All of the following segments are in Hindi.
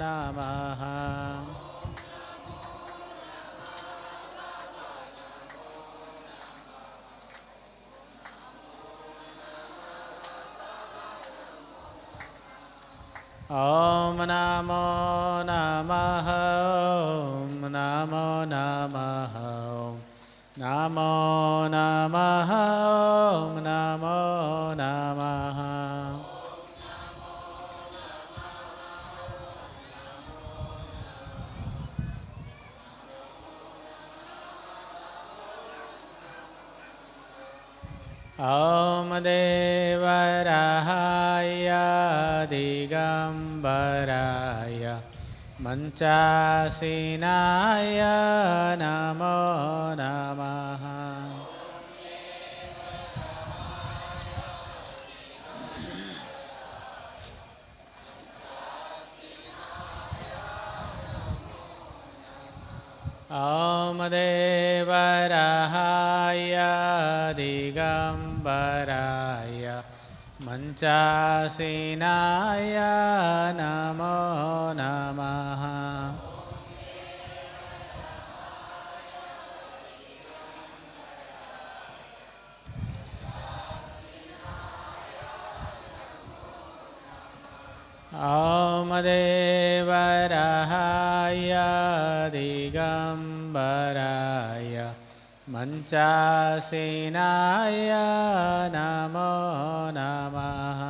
नमः। ॐ नमो नमः। ॐ नमो नमः। नमो नमः। ॐ नमो नमः। ॐ देवराहाय दिगम्बराय मञ्चासीनाय नमो नमः। ॐ देवराहाय दिगम्बराय मञ्चासीनाय नमो नमः। ॐ देवराहाय दिगम्बराय मञ्चासीनाय नमो नमः।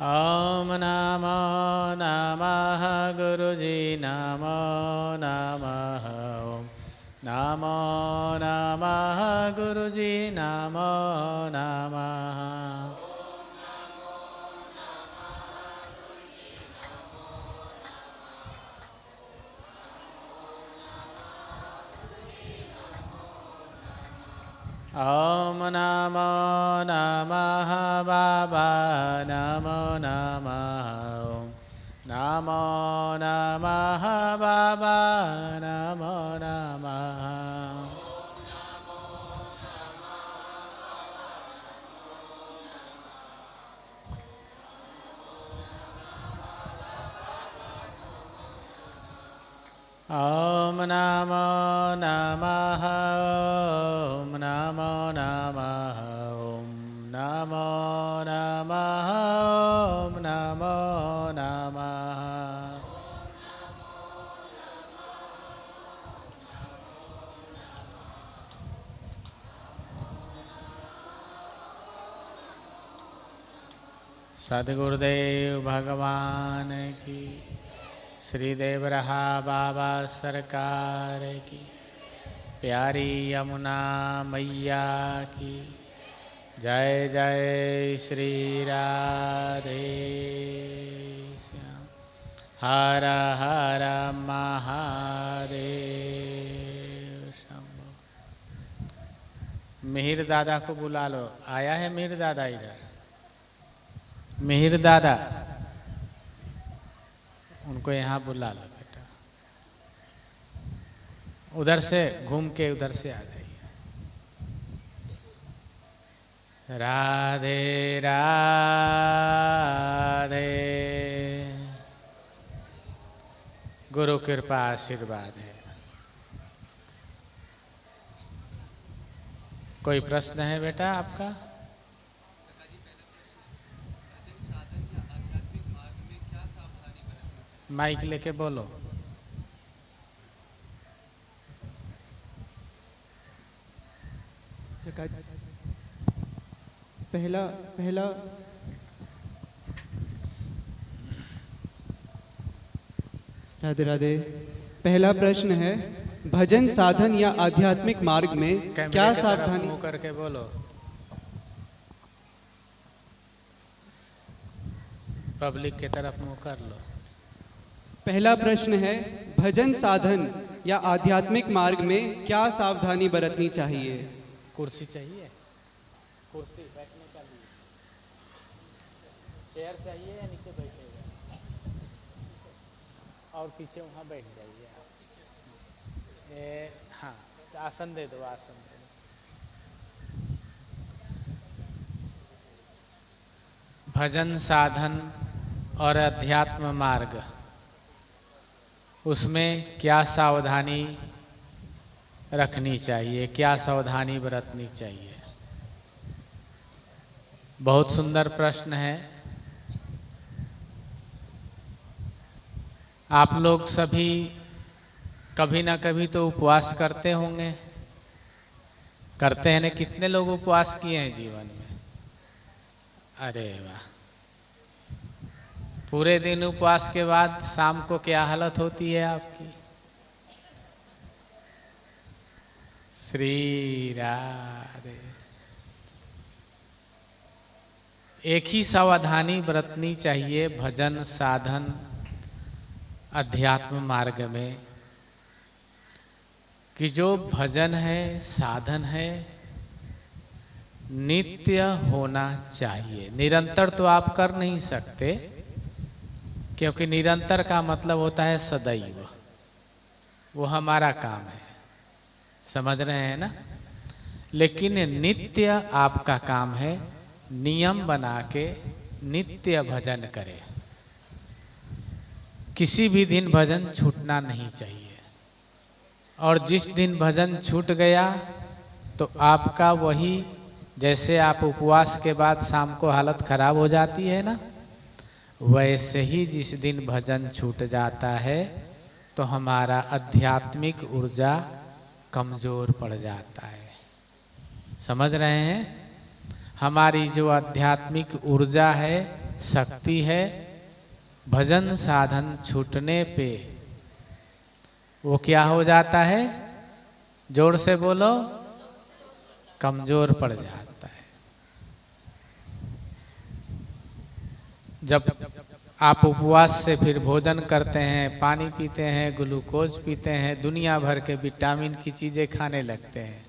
ॐ नमो नमः गुरुजी नमो नमः। नमो नमः गुरुजी नमो नमः। ॐ नमो नमः बाबा नमो नमः। नमो नमः बाबा नमो नमः। ॐ नमो नमः। ॐ नमो नमः। ॐ नमो नमः। ॐ नमो नमः। सद्गुरुदेव भगवान की, श्री देवरहा बाबा सरकार की, प्यारी यमुना मैया की जय। जय श्री राधे श्याम। हर हर महादेव शंभो। मिहिर दादा को बुला लो। आया है मिहिर दादा इधर? मिहिर दादा, उनको यहाँ बुला लो बेटा। उधर से घूम के उधर से आ जाइए। राधे राधे। गुरु कृपा आशीर्वाद है। कोई प्रश्न है बेटा आपका? माइक लेके बोलो। पहला राधे राधे। पहला प्रश्न है, भजन साधन या आध्यात्मिक मार्ग में क्या सावधानी? मुंह करके बोलो। पब्लिक की तरफ मुंह कर लो। पहला प्रश्न है, भजन साधन या आध्यात्मिक मार्ग में क्या सावधानी बरतनी चाहिए? कुर्सी चाहिए? कुर्सी बैठने का लिए चेयर चाहिए या नीचे बैठेगा? और पीछे वहाँ बैठ जाइए आप। हाँ, आसन दे दो, आसन दे दो। भजन साधन और अध्यात्म मार्ग, उसमें क्या सावधानी रखनी चाहिए, क्या सावधानी बरतनी चाहिए? बहुत सुंदर प्रश्न है। आप लोग सभी कभी ना कभी तो उपवास करते होंगे, करते हैं ना? कितने लोग उपवास किए हैं जीवन में? अरे वाह! पूरे दिन उपवास के बाद शाम को क्या हालत होती है आपकी? श्री राधे। एक ही सावधानी बरतनी चाहिए भजन साधन अध्यात्म मार्ग में, कि जो भजन है, साधन है, नित्य होना चाहिए। निरंतर तो आप कर नहीं सकते, क्योंकि निरंतर का मतलब होता है सदैव, वो हमारा काम है, समझ रहे हैं ना? लेकिन नित्य आपका काम है, नियम बना के नित्य भजन करें। किसी भी दिन भजन छूटना नहीं चाहिए, और जिस दिन भजन छूट गया तो आपका वही, जैसे आप उपवास के बाद शाम को हालत खराब हो जाती है ना, वैसे ही जिस दिन भजन छूट जाता है तो हमारा आध्यात्मिक ऊर्जा कमजोर पड़ जाता है। समझ रहे हैं? हमारी जो आध्यात्मिक ऊर्जा है, शक्ति है, भजन साधन छूटने पे वो क्या हो जाता है? जोर से बोलो, कमजोर पड़ जाता है। जब आप उपवास से फिर भोजन करते हैं, पानी पीते हैं, ग्लूकोज पीते हैं, दुनिया भर के विटामिन की चीजें खाने लगते हैं,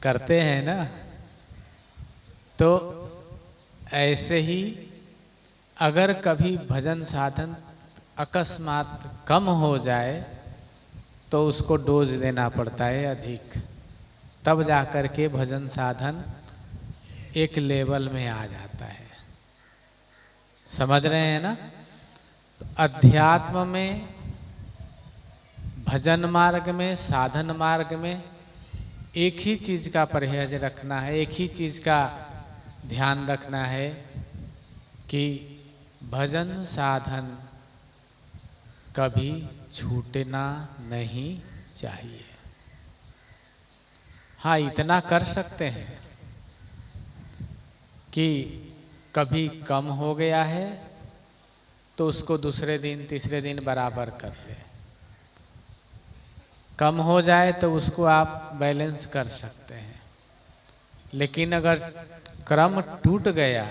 करते हैं ना? तो ऐसे ही अगर कभी भजन साधन अकस्मात कम हो जाए तो उसको डोज देना पड़ता है अधिक, तब जाकर के भजन साधन एक लेवल में आ जाता है। समझ रहे हैं ना? तो अध्यात्म में, भजन मार्ग में, साधन मार्ग में एक ही चीज का परहेज रखना है, एक ही चीज का ध्यान रखना है कि भजन साधन कभी छूटना नहीं चाहिए। हाँ, इतना कर सकते हैं कि कभी कम हो गया है तो उसको दूसरे दिन, तीसरे दिन बराबर कर ले। कम हो जाए तो उसको आप बैलेंस कर सकते हैं, लेकिन अगर क्रम टूट गया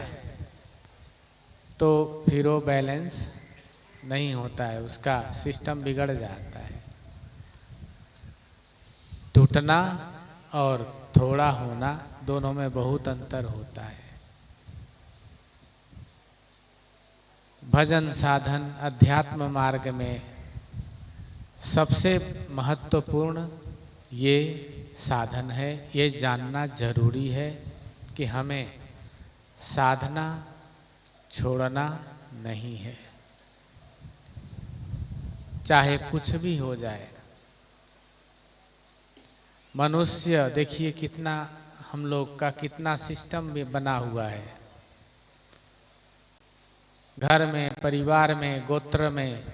तो फिर वो बैलेंस नहीं होता है, उसका सिस्टम बिगड़ जाता है। टूटना और थोड़ा होना दोनों में बहुत अंतर होता है। भजन साधन अध्यात्म मार्ग में सबसे महत्वपूर्ण ये साधन है। ये जानना जरूरी है कि हमें साधना छोड़ना नहीं है, चाहे कुछ भी हो जाए। मनुष्य देखिए कितना, हम लोग का कितना सिस्टम भी बना हुआ है। घर में, परिवार में, गोत्र में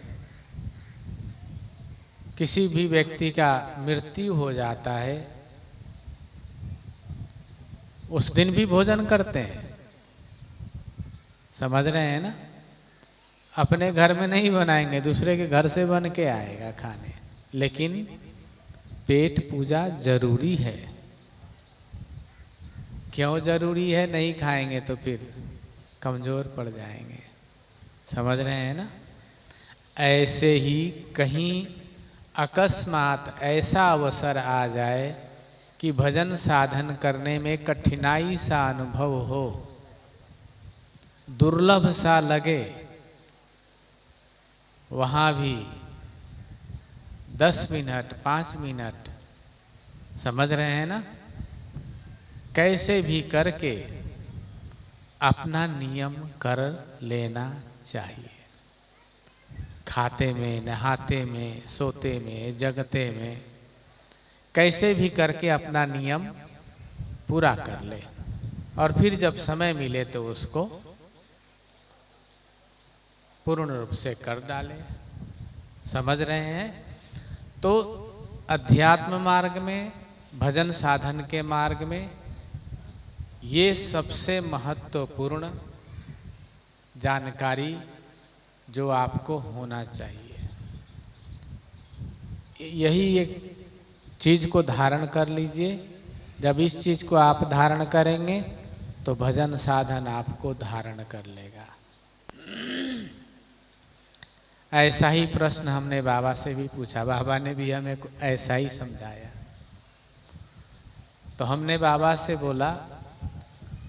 किसी भी व्यक्ति का मृत्यु हो जाता है, उस दिन भी भोजन करते हैं। समझ रहे हैं ना? अपने घर में नहीं बनाएंगे, दूसरे के घर से बन के आएगा खाने, लेकिन पेट पूजा जरूरी है। क्यों जरूरी है? नहीं खाएंगे तो फिर कमजोर पड़ जाएंगे। समझ रहे हैं ना? ऐसे ही कहीं अकस्मात ऐसा अवसर आ जाए कि भजन साधन करने में कठिनाई सा अनुभव हो, दुर्लभ सा लगे, वहाँ भी 10 मिनट 5 मिनट, समझ रहे हैं ना, कैसे भी करके अपना नियम कर लेना चाहिए। खाते में, नहाते में, सोते में, जगते में, कैसे भी करके अपना नियम पूरा कर ले और फिर जब समय मिले तो उसको पूर्ण रूप से कर डाले। समझ रहे हैं? तो अध्यात्म मार्ग में, भजन साधन के मार्ग में ये सबसे महत्वपूर्ण जानकारी जो आपको होना चाहिए। यही एक चीज को धारण कर लीजिए। जब इस चीज को आप धारण करेंगे तो भजन साधन आपको धारण कर लेगा। ऐसा ही प्रश्न हमने बाबा से भी पूछा, बाबा ने भी हमें ऐसा ही समझाया। तो हमने बाबा से बोला,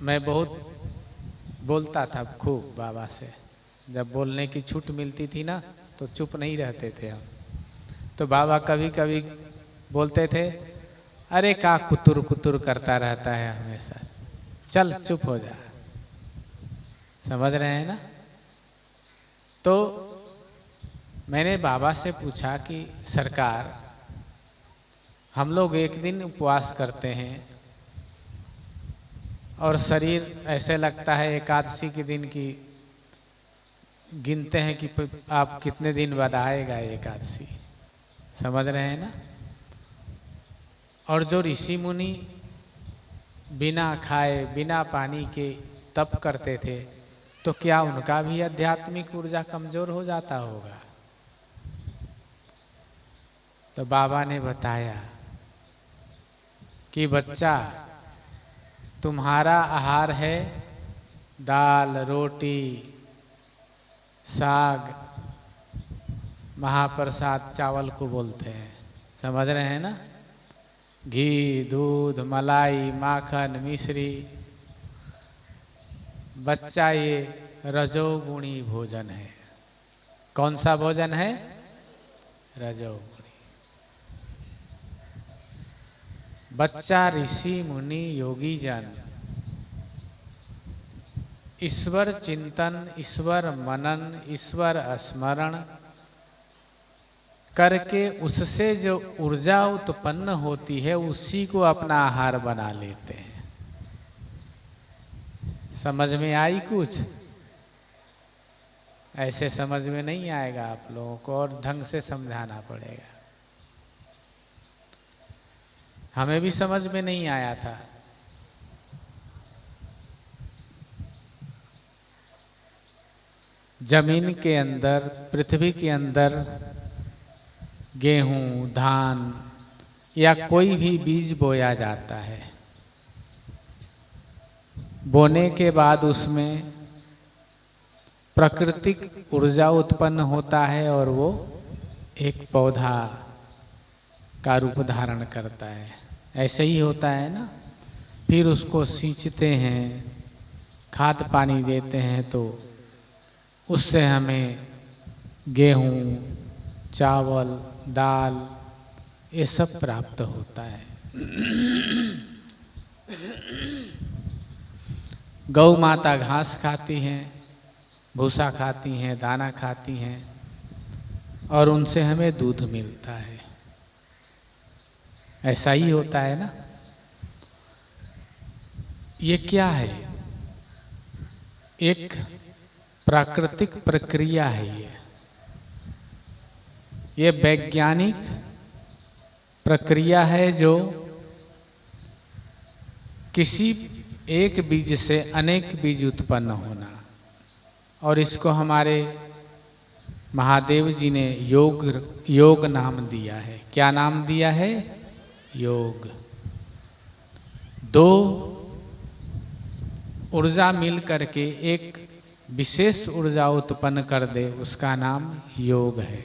मैं बहुत बोलता था खूब बाबा से, जब बोलने की छूट मिलती थी ना तो चुप नहीं रहते थे हम। तो बाबा कभी कभी बोलते थे, अरे का कुतुर कुतुर करता रहता है हमेशा, चल चुप हो जा। समझ रहे हैं ना? तो मैंने बाबा से पूछा कि सरकार, हम लोग एक दिन उपवास करते हैं और शरीर ऐसे लगता है एकादशी के दिन की गिनते हैं कि आप कितने दिन बाद आएगा एकादशी। समझ रहे हैं ना? और जो ऋषि मुनि बिना खाए बिना पानी के तप करते थे, तो क्या उनका भी आध्यात्मिक ऊर्जा कमजोर हो जाता होगा? तो बाबा ने बताया कि बच्चा, तुम्हारा आहार है दाल, रोटी, साग, महाप्रसाद चावल को बोलते हैं। समझ रहे हैं ना? घी, दूध, मलाई, माखन, मिश्री। बच्चा, ये रजोगुणी भोजन है। कौन सा भोजन है? रजोगुणी। बच्चा ऋषि मुनि योगी जन ईश्वर चिंतन, ईश्वर मनन, ईश्वर स्मरण करके उससे जो ऊर्जा उत्पन्न होती है उसी को अपना आहार बना लेते हैं। समझ में आई कुछ? ऐसे समझ में नहीं आएगा आप लोगों को, और ढंग से समझाना पड़ेगा। हमें भी समझ में नहीं आया था। जमीन के अंदर, पृथ्वी के अंदर गेहूं, धान या कोई भी बीज बोया जाता है। बोने के बाद उसमें प्राकृतिक ऊर्जा उत्पन्न होता है और वो एक पौधा का रूप धारण करता है। ऐसे ही होता है ना? फिर उसको सींचते हैं, खाद पानी देते हैं, तो उससे हमें गेहूं, चावल, दाल ये सब प्राप्त होता है। गौ माता घास खाती हैं, भूसा खाती हैं, दाना खाती हैं और उनसे हमें दूध मिलता है। ऐसा ही होता है ना? ये क्या है? एक प्राकृतिक प्रक्रिया है। ये वैज्ञानिक प्रक्रिया है जो किसी एक बीज से अनेक बीज उत्पन्न होना, और इसको हमारे महादेव जी ने योग नाम दिया है। क्या नाम दिया है? योग। दो ऊर्जा मिल करके एक विशेष ऊर्जा उत्पन्न कर दे, उसका नाम योग है।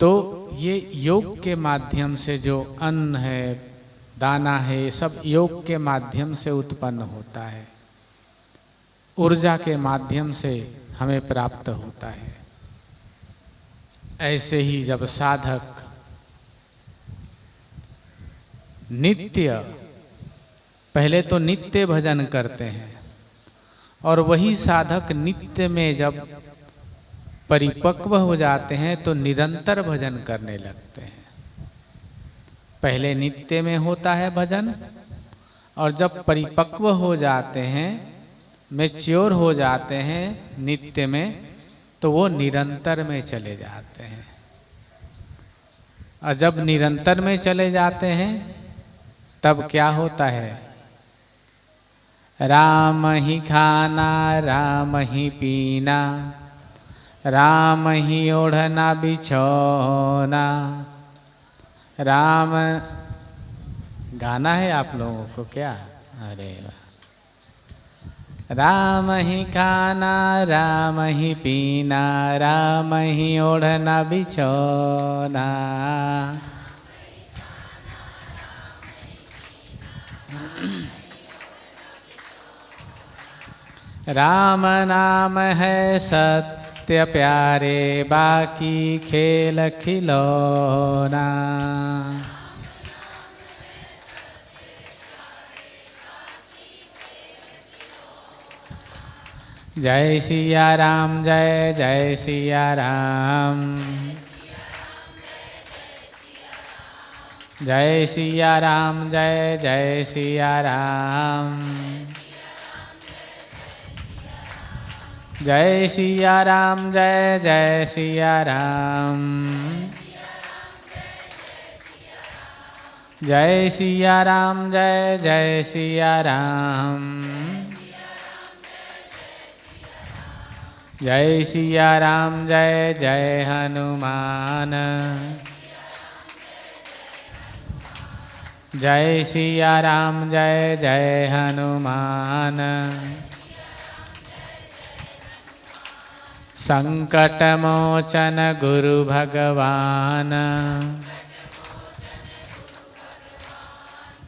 तो ये योग के माध्यम से जो अन्न है, दाना है, सब योग के माध्यम से उत्पन्न होता है, ऊर्जा के माध्यम से हमें प्राप्त होता है। ऐसे ही जब साधक नित्य, पहले तो नित्य भजन करते हैं और वही साधक नित्य में जब परिपक्व हो जाते हैं तो निरंतर भजन करने लगते हैं। पहले नित्य में होता है भजन और जब परिपक्व हो जाते हैं, मैच्योर हो जाते हैं नित्य में, तो वो निरंतर में चले जाते हैं। और जब निरंतर में चले जाते हैं तब क्या होता है? राम ही खाना, राम ही पीना, राम ही ओढ़ना बिछौना। राम गाना है आप लोगों को क्या? अरे वाह। राम ही खाना, राम ही पीना, राम ही ओढ़ना बिछौना। राम नाम है सत्य प्यारे, बाकी खेल खिलौना। जय सिया राम, जय जय सिया राम। जय सिया राम, जय जय सिया राम। जय सिया राम, जय जय सिया राम। जय सिया राम, जय जय सिया राम। जय सिया राम, जय जय हनुमान। जय सिया राम, जय जय हनुमान। संकट मोचन गुरु भगवान।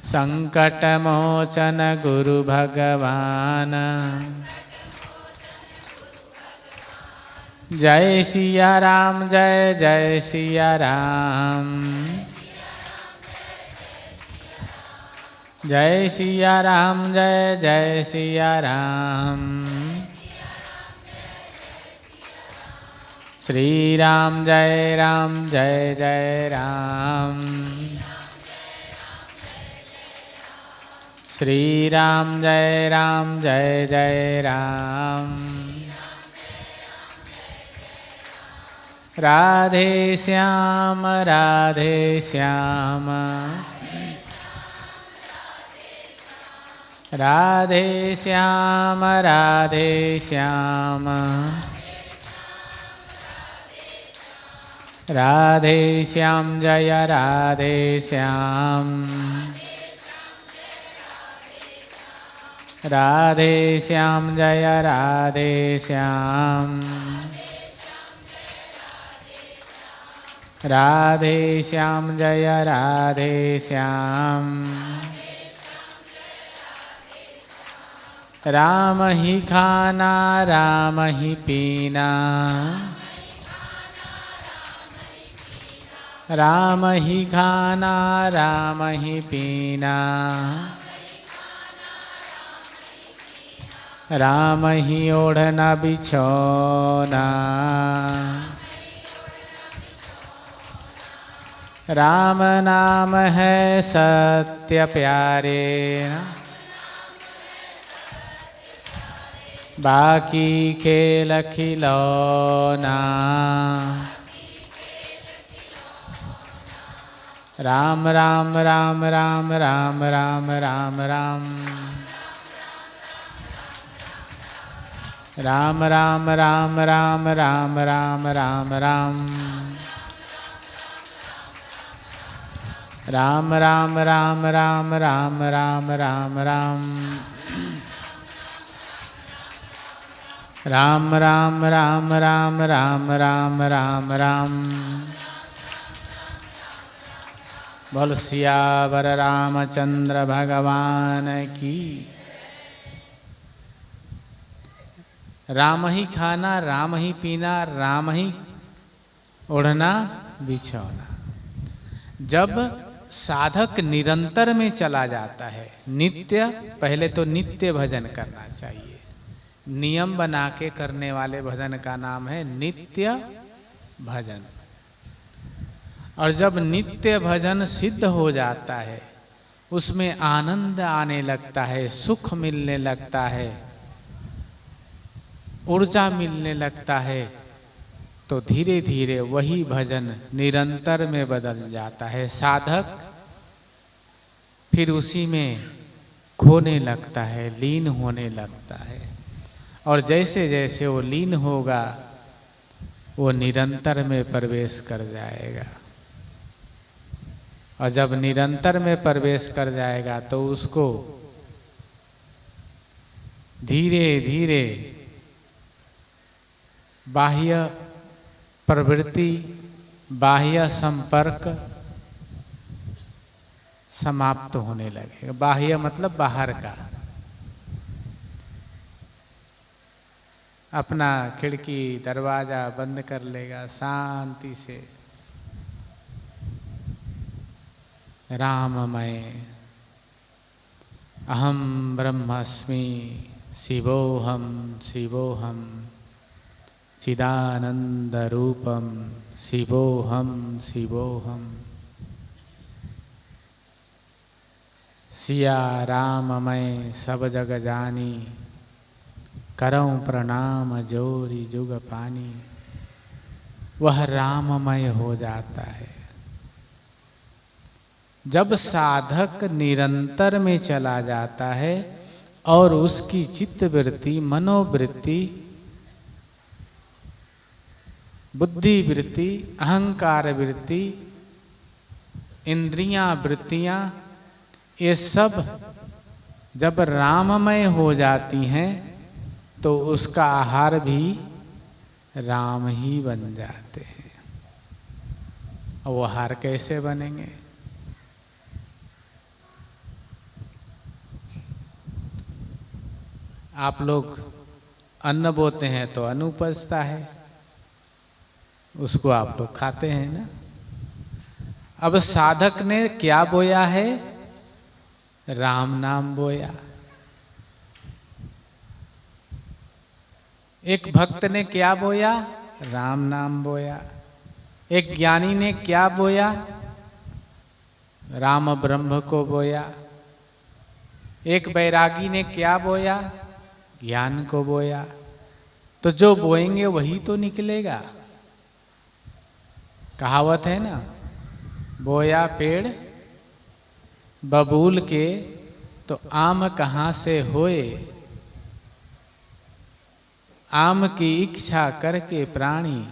संकट मोचन गुरु भगवान। जय सिया राम, जय जय सिया राम। जय सिया राम, जय जय सिया राम। श्री राम जय राम, जय जय राम। श्री राम जय राम, जय जय राम। राधे श्याम, राधे श्याम। राधे श्याम, राधे श्याम। राधे श्याम जय राधे श्याम। राधे श्याम जय राधे श्याम। राधे श्याम जय राधे श्याम। राम ही खाना, राम ही पीना, राम ही खाना, राम ही पीना, राम ही ओढ़ना बिछौना। राम नाम है सत्य प्यारे, बाकी खेल खिलौना। राम राम राम राम राम राम राम राम। राम राम राम राम राम राम राम राम। राम राम राम राम राम राम राम राम। राम राम राम राम राम राम राम राम। बोल सियावर रामचंद्र भगवान की। राम ही खाना, राम ही पीना, राम ही ओढ़ना बिछौना। जब साधक निरंतर में चला जाता है, नित्य, पहले तो नित्य भजन करना चाहिए। नियम बना के करने वाले भजन का नाम है नित्य भजन। और जब नित्य भजन सिद्ध हो जाता है, उसमें आनंद आने लगता है, सुख मिलने लगता है, ऊर्जा मिलने लगता है, तो धीरे धीरे वही भजन निरंतर में बदल जाता है। साधक फिर उसी में खोने लगता है, लीन होने लगता है। और जैसे जैसे वो लीन होगा, वो निरंतर में प्रवेश कर जाएगा। और जब निरंतर में प्रवेश कर जाएगा तो उसको धीरे धीरे बाह्य प्रवृत्ति, बाह्य संपर्क समाप्त होने लगेगा। बाह्य मतलब बाहर का। अपना खिड़की दरवाजा बंद कर लेगा शांति से, राममय अहम ब्रह्मस्मि शिवोहम शिवोहम चिदानंद रूपम शिवोहम शिवोहम। सिया राममय सब जग जानी, करऊं प्रणाम जोरी जुग पानी। वह राममय हो जाता है। जब साधक निरंतर में चला जाता है और उसकी चित्तवृत्ति, मनोवृत्ति, बुद्धि वृत्ति, अहंकार वृत्ति, इंद्रियां वृत्तियां, ये सब जब राममय हो जाती हैं तो उसका आहार भी राम ही बन जाते हैं। और वो आहार कैसे बनेंगे? आप लोग अन्न बोते हैं तो अन्न उपजता है, उसको आप लोग खाते हैं ना। अब साधक ने क्या बोया है? राम नाम बोया। एक भक्त ने क्या बोया? राम नाम बोया। एक ज्ञानी ने क्या बोया? राम ब्रह्म को बोया। एक बैरागी ने क्या बोया? ज्ञान को बोया। तो जो बोएंगे वही तो निकलेगा। कहावत है ना, बोया पेड़ बबूल के तो आम कहाँ से होए। आम की इच्छा करके प्राणी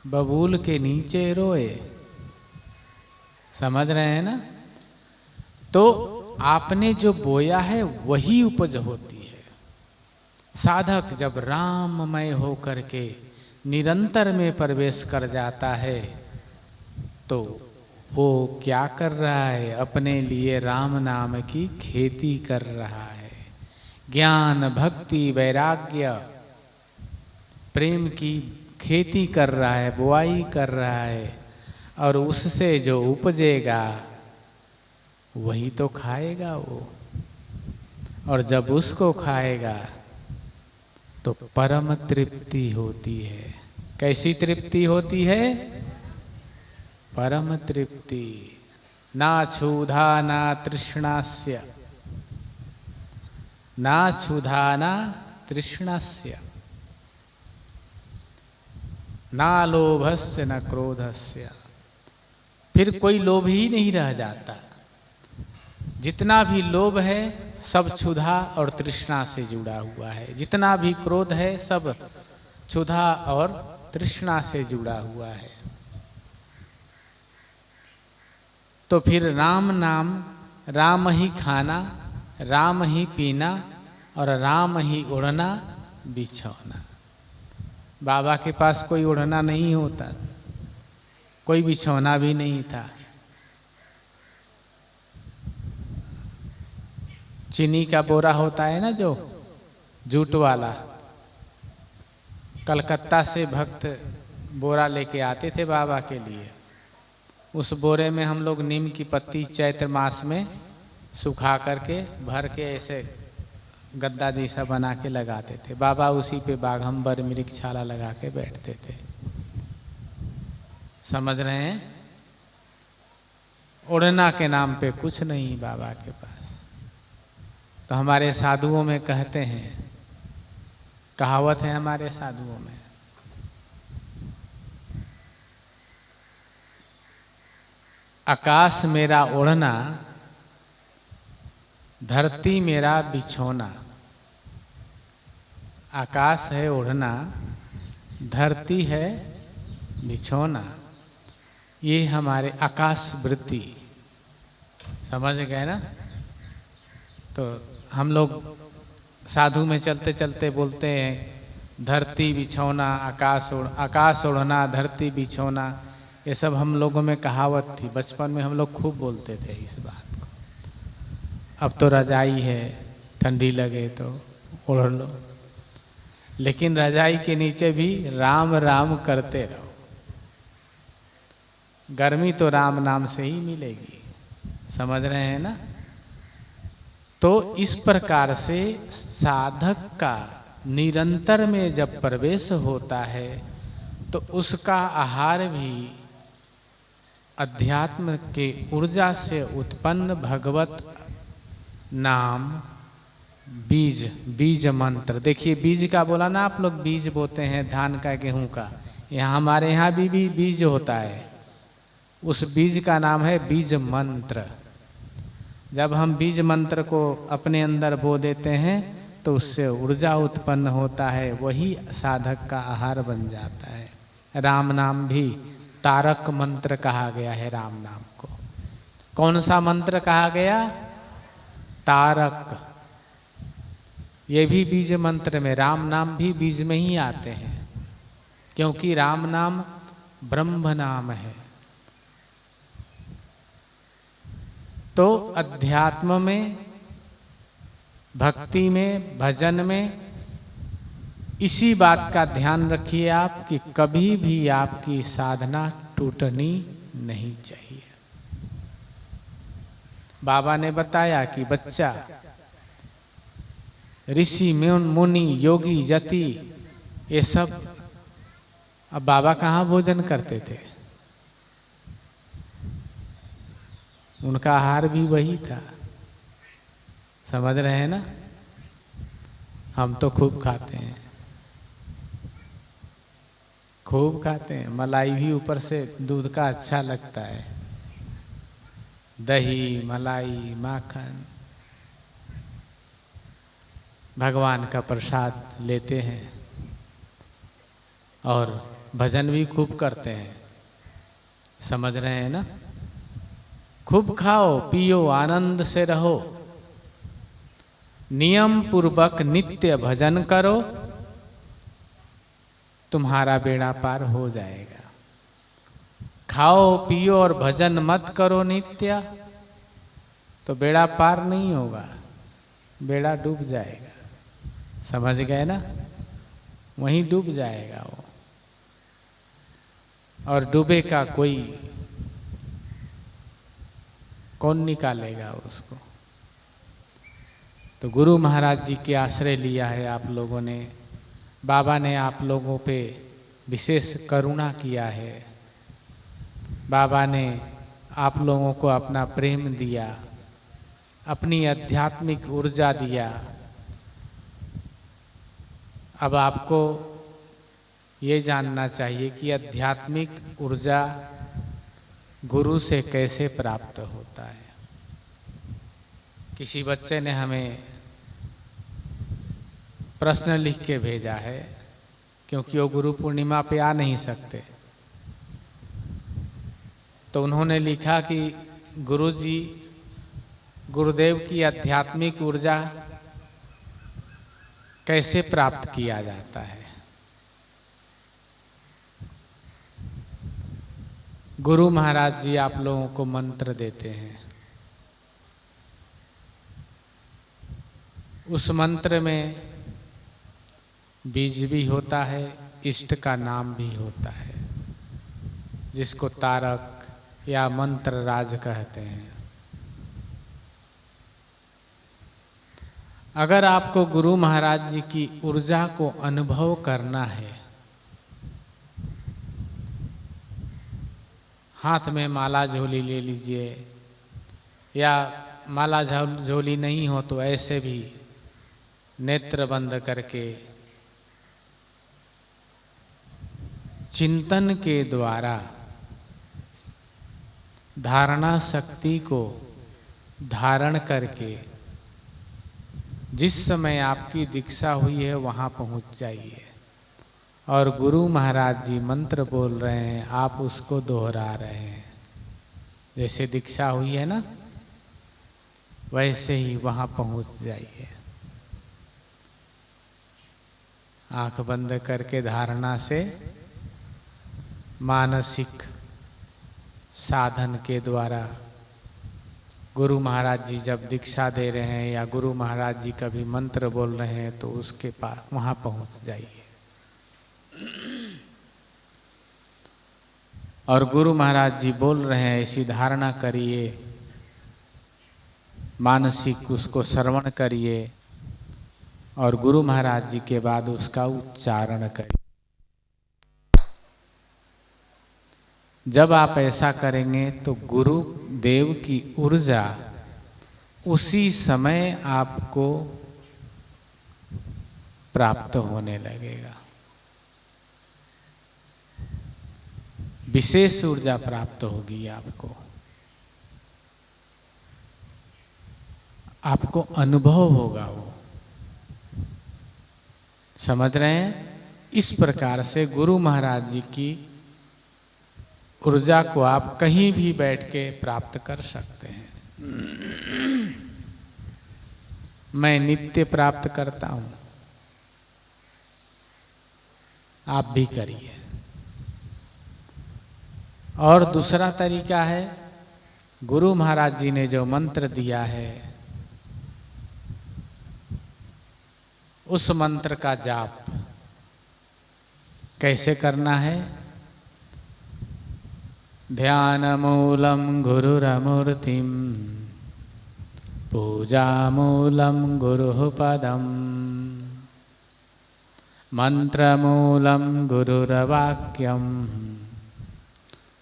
बबूल के नीचे रोए। समझ रहे हैं ना? तो आपने जो बोया है वही उपज होती है। साधक जब राममय होकर के निरंतर में प्रवेश कर जाता है तो वो क्या कर रहा है? अपने लिए राम नाम की खेती कर रहा है। ज्ञान, भक्ति, वैराग्य, प्रेम की खेती कर रहा है, बुआई कर रहा है। और उससे जो उपजेगा वही तो खाएगा वो। और जब उसको खाएगा तो परम तृप्ति होती है। कैसी तृप्ति होती है? परम तृप्ति। ना क्षुधा ना तृष्णास्य, ना क्षुधा ना तृष्णास्य, ना लोभस्य न क्रोधस्य। फिर कोई लोभ ही नहीं रह जाता। जितना भी लोभ है सब क्षुधा और तृष्णा से जुड़ा हुआ है। जितना भी क्रोध है सब क्षुधा और तृष्णा से जुड़ा हुआ है। तो फिर राम नाम, राम ही खाना, राम ही पीना और राम ही ओढ़ना बिछौना। बाबा के पास कोई ओढ़ना नहीं होता, कोई बिछौना भी नहीं था। चीनी का बोरा होता है ना जो जूट वाला, कलकत्ता से भक्त बोरा लेके आते थे बाबा के लिए। उस बोरे में हम लोग नीम की पत्ती चैत्र मास में सुखा करके भर के ऐसे गद्दा जैसा बना के लगाते थे। बाबा उसी पे बाघंबर मृगछाला लगा के बैठते थे। समझ रहे हैं? ओढ़ना के नाम पे कुछ नहीं बाबा के पास। तो हमारे साधुओं में कहते हैं, कहावत है हमारे साधुओं में, आकाश मेरा ओढ़ना, धरती मेरा बिछौना। आकाश है ओढ़ना, धरती है बिछौना। ये हमारे आकाश वृत्ति, समझ गए ना? तो हम लोग साधु में चलते चलते बोलते हैं धरती बिछौना, आकाश ओढ़ना, धरती बिछौना। ये सब हम लोगों में कहावत थी। बचपन में हम लोग खूब बोलते थे इस बात को। अब तो रजाई है, ठंडी लगे तो ओढ़ लो, लेकिन रजाई के नीचे भी राम राम करते रहो। गर्मी तो राम नाम से ही मिलेगी। समझ रहे हैं ना? तो इस प्रकार से साधक का निरंतर में जब प्रवेश होता है तो उसका आहार भी अध्यात्म के ऊर्जा से उत्पन्न भगवत नाम, बीज मंत्र। देखिए बीज का बोला ना आप लोग, बीज बोते हैं धान का, गेहूं का। यहाँ हमारे यहाँ भी बीज होता है। उस बीज का नाम है बीज मंत्र। जब हम बीज मंत्र को अपने अंदर बो देते हैं तो उससे ऊर्जा उत्पन्न होता है, वही साधक का आहार बन जाता है। राम नाम भी तारक मंत्र कहा गया है। राम नाम को कौन सा मंत्र कहा गया? तारक। ये भी बीज मंत्र में, राम नाम भी बीज में ही आते हैं, क्योंकि राम नाम ब्रह्म नाम है। तो अध्यात्म में, भक्ति में, भजन में इसी बात का ध्यान रखिए आप कि कभी भी आपकी साधना टूटनी नहीं चाहिए। बाबा ने बताया कि बच्चा, ऋषि मुनि योगी जति, ये सब, अब बाबा कहाँ भोजन करते थे? उनका आहार भी वही था। समझ रहे हैं ना? हम तो खूब खाते हैं, खूब खाते हैं। मलाई भी ऊपर से दूध का अच्छा लगता है, दही, मलाई, माखन, भगवान का प्रसाद लेते हैं और भजन भी खूब करते हैं। समझ रहे हैं ना? खूब खाओ पियो, आनंद से रहो, नियम पूर्वक नित्य भजन करो, तुम्हारा बेड़ा पार हो जाएगा। खाओ पियो और भजन मत करो नित्य, तो बेड़ा पार नहीं होगा, बेड़ा डूब जाएगा। समझ गए ना? वहीं डूब जाएगा वो, और डूबे का कोई कौन निकालेगा उसको? तो गुरु महाराज जी के आश्रय लिया है आप लोगों ने। बाबा ने आप लोगों पे विशेष करुणा किया है। बाबा ने आप लोगों को अपना प्रेम दिया, अपनी आध्यात्मिक ऊर्जा दिया। अब आपको ये जानना चाहिए कि आध्यात्मिक ऊर्जा गुरु से कैसे प्राप्त होता है। किसी बच्चे ने हमें प्रश्न लिख के भेजा है, क्योंकि वो गुरु पूर्णिमा पे आ नहीं सकते। तो उन्होंने लिखा कि गुरुजी, गुरुदेव की आध्यात्मिक ऊर्जा कैसे प्राप्त किया जाता है। गुरु महाराज जी आप लोगों को मंत्र देते हैं। उस मंत्र में बीज भी होता है, इष्ट का नाम भी होता है। जिसको तारक या मंत्र राज कहते हैं। अगर आपको गुरु महाराज जी की ऊर्जा को अनुभव करना है, हाथ में माला झोली ले लीजिए, या माला झोली नहीं हो तो ऐसे भी नेत्र बंद करके चिंतन के द्वारा धारणा शक्ति को धारण करके जिस समय आपकी दीक्षा हुई है वहाँ पहुँच जाइए, और गुरु महाराज जी मंत्र बोल रहे हैं, आप उसको दोहरा रहे हैं। जैसे दीक्षा हुई है ना, वैसे ही वहाँ पहुँच जाइए। आंख बंद करके धारणा से मानसिक साधन के द्वारा गुरु महाराज जी जब दीक्षा दे रहे हैं या गुरु महाराज जी कभी मंत्र बोल रहे हैं तो उसके पास वहाँ पहुँच जाइए। और गुरु महाराज जी बोल रहे हैं ऐसी धारणा करिए, मानसिक उसको श्रवण करिए, और गुरु महाराज जी के बाद उसका उच्चारण करिए। जब आप ऐसा करेंगे तो गुरु देव की ऊर्जा उसी समय आपको प्राप्त होने लगेगा, विशेष ऊर्जा प्राप्त होगी आपको, आपको अनुभव होगा वो। समझ रहे हैं? इस प्रकार से गुरु महाराज जी की ऊर्जा को आप कहीं भी बैठ के प्राप्त कर सकते हैं। मैं नित्य प्राप्त करता हूं, आप भी करिए। और दूसरा तरीका है, गुरु महाराज जी ने जो मंत्र दिया है उस मंत्र का जाप कैसे करना है? ध्यानमूलं गुरुरमूर्तिं पूजामूलं गुरुः पदं मंत्रमूलं गुरुर्वाक्यं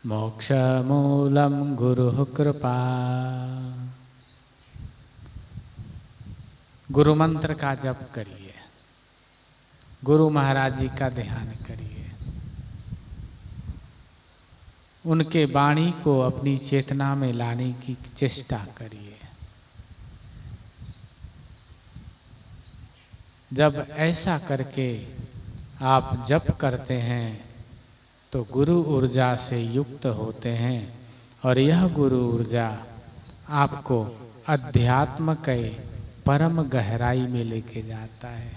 मोक्षमूलं गुरुः कृपा। गुरु मंत्र का जप करिए, गुरु महाराज जी का ध्यान करिए, उनके वाणी को अपनी चेतना में लाने की चेष्टा करिए। जब ऐसा करके आप जप करते हैं तो गुरु ऊर्जा से युक्त होते हैं, और यह गुरु ऊर्जा आपको अध्यात्म के परम गहराई में लेके जाता है।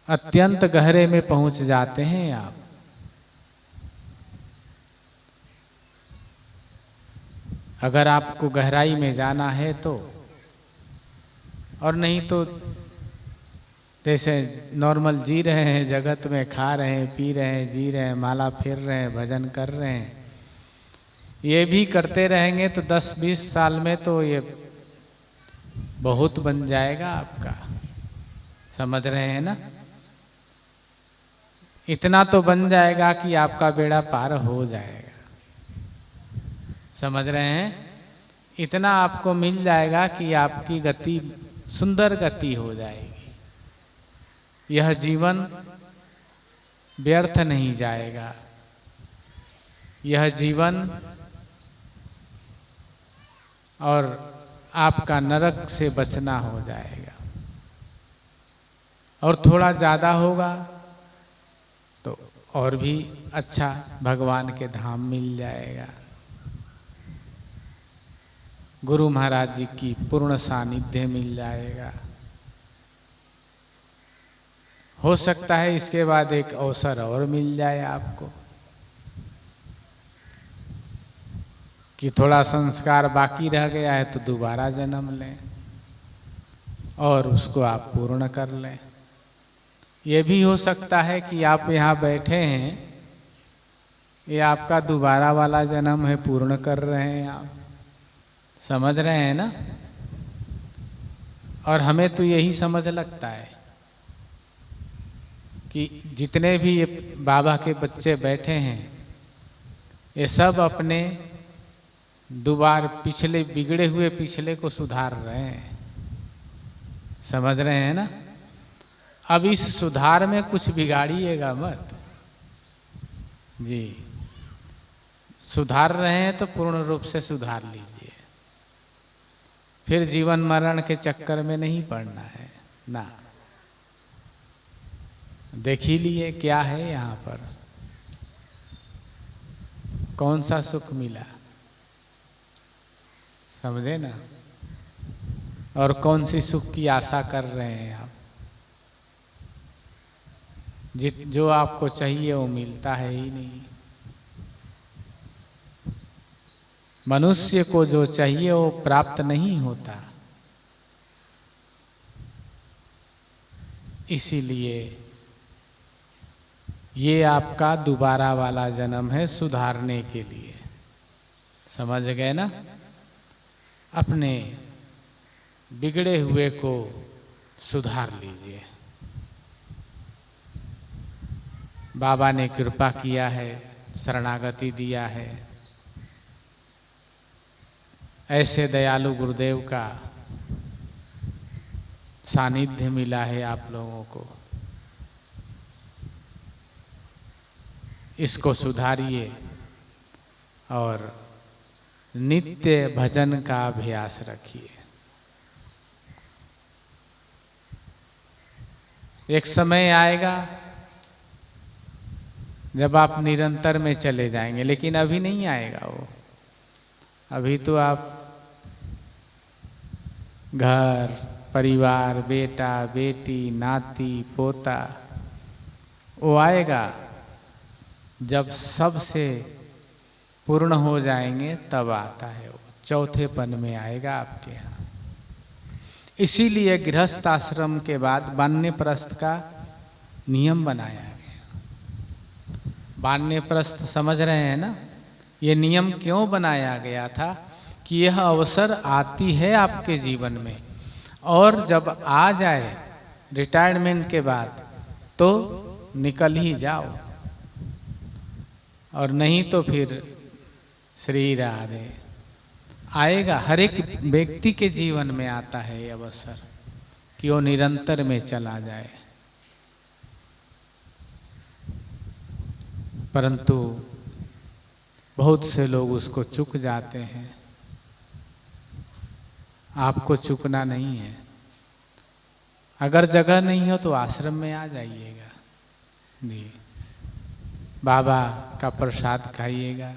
अत्यंत गहरे में पहुंच जाते हैं आप। अगर आपको गहराई में जाना है तो, और नहीं तो जैसे नॉर्मल जी रहे हैं, जगत में खा रहे हैं, पी रहे हैं, जी रहे हैं, माला फेर रहे हैं, भजन कर रहे हैं, ये भी करते रहेंगे तो 10-20 साल में तो ये बहुत बन जाएगा आपका। समझ रहे हैं ना? इतना तो बन जाएगा कि आपका बेड़ा पार हो जाएगा। समझ रहे हैं? इतना आपको मिल जाएगा कि आपकी गति सुंदर गति हो जाएगी। यह जीवन व्यर्थ नहीं जाएगा, यह जीवन और आपका नरक से बचना हो जाएगा। और थोड़ा ज़्यादा होगा तो और भी अच्छा भगवान के धाम मिल जाएगा। गुरु महाराज जी की पूर्ण सानिध्य मिल जाएगा। हो सकता है इसके बाद एक अवसर और मिल जाए आपको कि थोड़ा संस्कार बाकी रह गया है तो दोबारा जन्म लें और उसको आप पूर्ण कर लें। ये भी हो सकता है कि आप यहाँ बैठे हैं, ये आपका दोबारा वाला जन्म है, पूर्ण कर रहे हैं आप, समझ रहे हैं ना। और हमें तो यही समझ लगता है कि जितने भी ये बाबा के बच्चे बैठे हैं, ये सब अपने दोबारा पिछले बिगड़े हुए पिछले को सुधार रहे हैं, समझ रहे हैं ना। अब इस सुधार में कुछ बिगाड़िएगा मत जी। सुधार रहे हैं तो पूर्ण रूप से सुधार लीजिए, फिर जीवन मरण के चक्कर में नहीं पड़ना है ना। देख ही लिए क्या है यहाँ पर, कौन सा सुख मिला, समझे ना। और कौन सी सुख की आशा कर रहे हैं आप। जो आपको चाहिए वो मिलता है ही नहीं। मनुष्य को जो चाहिए वो प्राप्त नहीं होता। इसीलिए ये आपका दोबारा वाला जन्म है, सुधारने के लिए, समझ गए ना। अपने बिगड़े हुए को सुधार लीजिए। बाबा ने कृपा किया है, शरणागति दिया है, ऐसे दयालु गुरुदेव का सानिध्य मिला है आप लोगों को। इसको सुधारिए और नित्य भजन का अभ्यास रखिए। एक समय आएगा जब आप निरंतर में चले जाएंगे, लेकिन अभी नहीं आएगा वो। अभी तो आप घर परिवार, बेटा बेटी, नाती पोता, वो आएगा जब सबसे पूर्ण हो जाएंगे तब आता है वो। चौथेपन में आएगा आपके यहाँ। इसीलिए गृहस्थ आश्रम के बाद वानप्रस्थ का नियम बनाया गया। वानप्रस्थ समझ रहे हैं ना। ये नियम क्यों बनाया गया था कि यह अवसर आती है आपके जीवन में, और जब आ जाए रिटायरमेंट के बाद तो निकल ही जाओ, और नहीं तो फिर श्री राधे। आएगा, हर एक व्यक्ति के जीवन में आता है ये अवसर कि वो निरंतर में चला जाए। परंतु बहुत से लोग उसको चूक जाते हैं। आपको चूकना नहीं है। अगर जगह नहीं हो तो आश्रम में आ जाइएगा जी। बाबा का प्रसाद खाइएगा।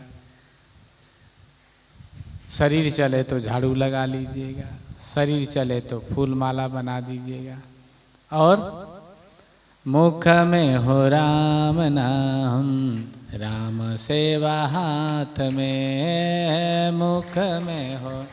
शरीर चले तो झाड़ू लगा लीजिएगा, शरीर चले तो फूल माला बना दीजिएगा। और मुख में हो राम नाम, राम सेवा हाथ में, मुख में हो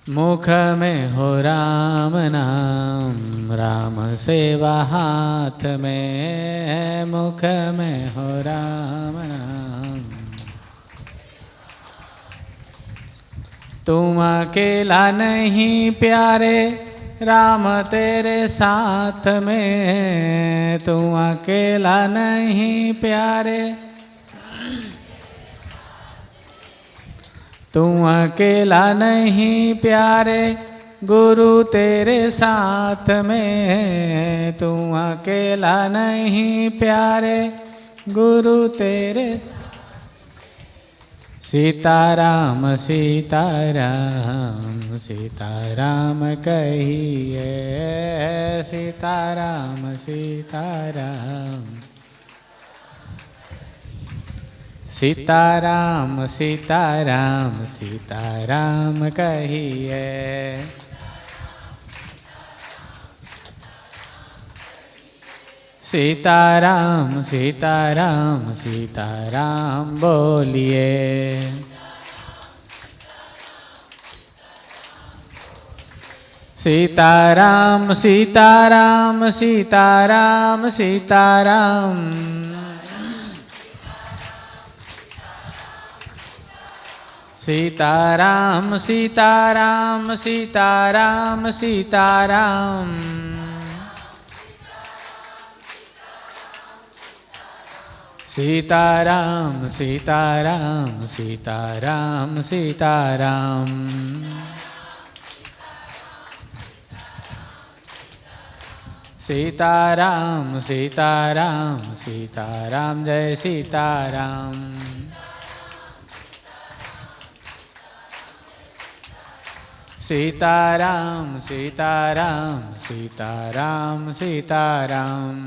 मुख में हो राम नाम, राम सेवा हाथ में, मुख में हो राम नाम। तुम अकेला नहीं प्यारे, राम तेरे साथ में, तुम अकेला नहीं प्यारे, तुम अकेला नहीं प्यारे, गुरु तेरे साथ में, तुम अकेला नहीं प्यारे, गुरु तेरे। सीताराम सीताराम सीताराम कहिए, सीताराम सीताराम सीताराम सीताराम सीताराम कहिए। सीताराम सीताराम सीताराम बोलिए। सीताराम सीताराम सीताराम सीताराम। सीताराम सीताराम सीताराम सीताराम। सीताराम सीताराम सीताराम सीताराम। सीताराम सीताराम सीताराम जय सीताराम। सीताराम सीताराम सीताराम सीताराम।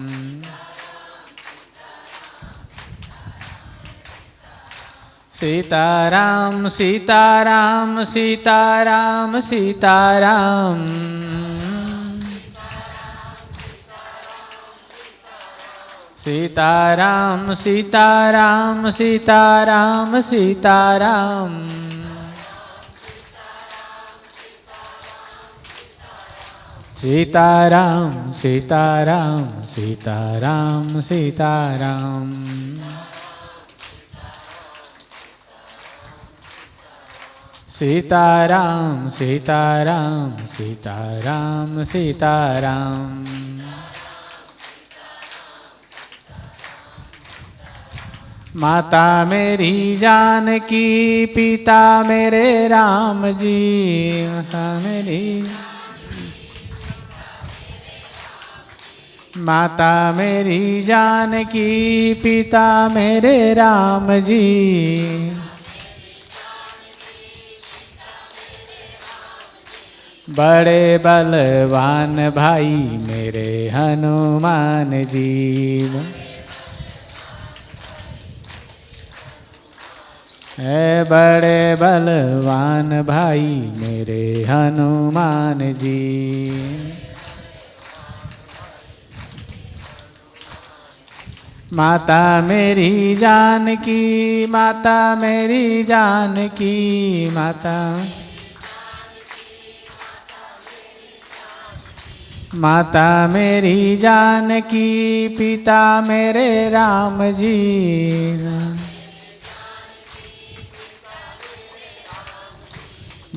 सीताराम सीताराम सीताराम सीताराम। सीताराम सीताराम सीताराम सीताराम। सीताराम सीताराम सीताराम सीताराम। सीताराम सीताराम सीताराम सीताराम। माता मेरी जानकी पिता मेरे राम जी। माता मेरी माता मेरी जानकी पिता मेरे राम जी। बड़े बलवान भाई मेरे हनुमान जी। है बड़े बलवान भाई मेरे हनुमान जी। माता मेरी जानकी माता मेरी जानकी माता माता मेरी जानकी पिता मेरे राम जी।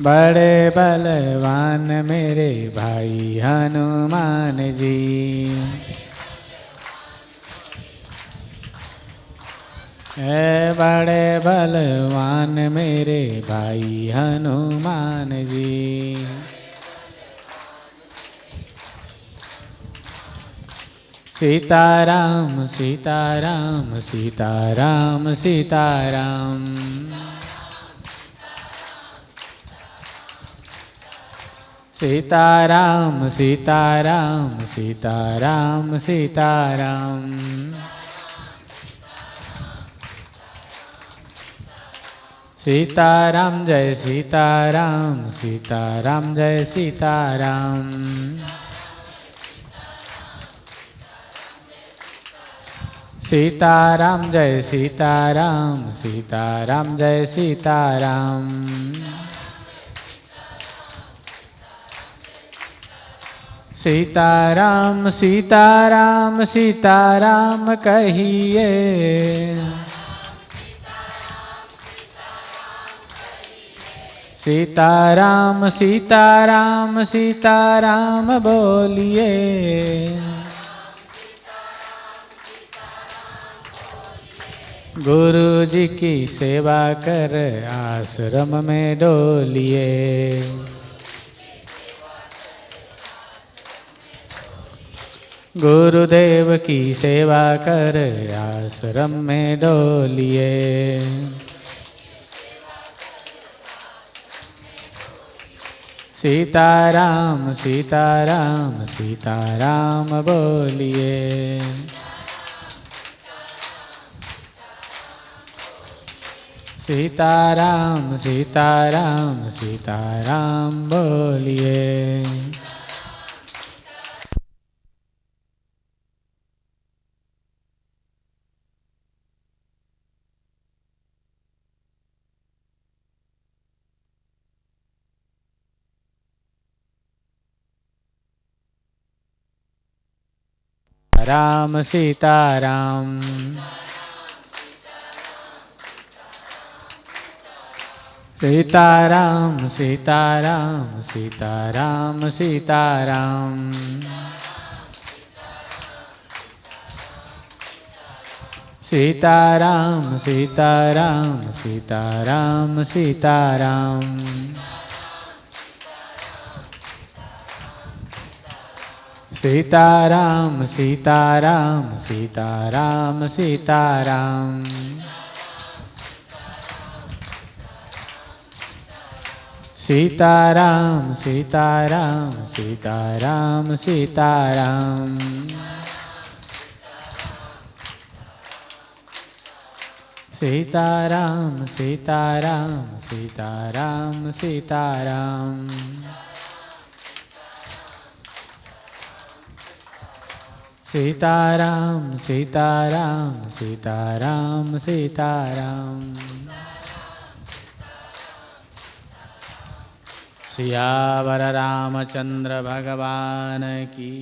बड़े बलवान मेरे भाई हनुमान जी। है बड़े बलवान मेरे भाई हनुमान जी। सीताराम सीताराम सीताराम सीताराम। सीताराम सीताराम सीताराम सीताराम। सीताराम जय सीताराम सीताराम जय सीताराम। सीताराम जय सीताराम सीताराम जय सीताराम। सीताराम सीताराम सीताराम कहिए। सीताराम सीताराम सीताराम बोलिए। गुरु जी की सेवा कर आश्रम में डोलिए। गुरुदेव की सेवा कर आश्रम में डोलिए। सीताराम सीताराम सीताराम बोलिए। सीताराम सीताराम सीताराम बोलिए। सीताराम सीताराम। सीताराम सीताराम सीताराम सीताराम। सीताराम सीताराम सीताराम सीताराम। सीताराम सीताराम सीताराम सीताराम। सीताराम सीताराम सीताराम सीताराम। सीताराम सीताराम सीताराम सीताराम। सीताराम सीताराम सीताराम सीताराम। सियावर रामचंद्र भगवान की,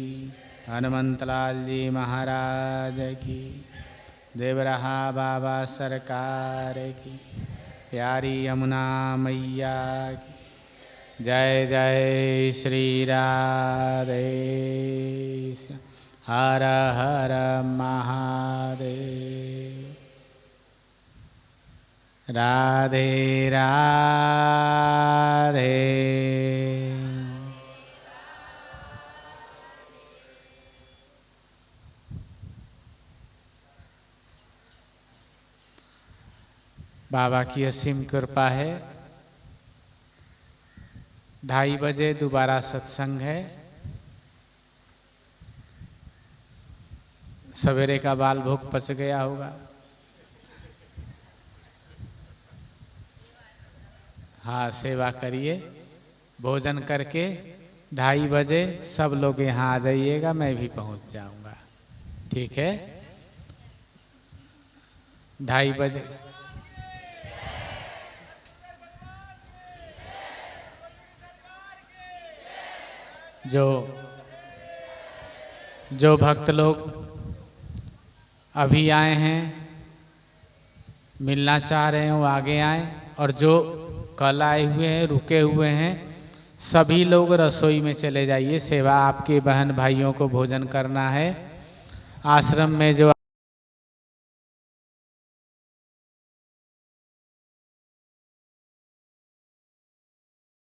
हनुमंतलाल जी महाराज की, देवरहा बाबा सरकार की, प्यारी यमुना मैया की जय जय श्री राधे। हर हर महादेव। राधे राधे। बाबा की असीम कृपा है। 2:30 बजे दोबारा सत्संग है। सवेरे का बाल भोग पच गया होगा। हाँ, सेवा करिए। भोजन करके 2:30 बजे सब लोग यहाँ आ जाइएगा, मैं भी पहुँच जाऊँगा। ठीक है? 2:30 बजे। जो भक्त लोग अभी आए हैं, मिलना चाह रहे हैं, वो आगे आए। और जो कल आए हुए हैं, रुके हुए हैं, सभी लोग रसोई में चले जाइए। सेवा आपके बहन भाइयों को भोजन करना है। आश्रम में जो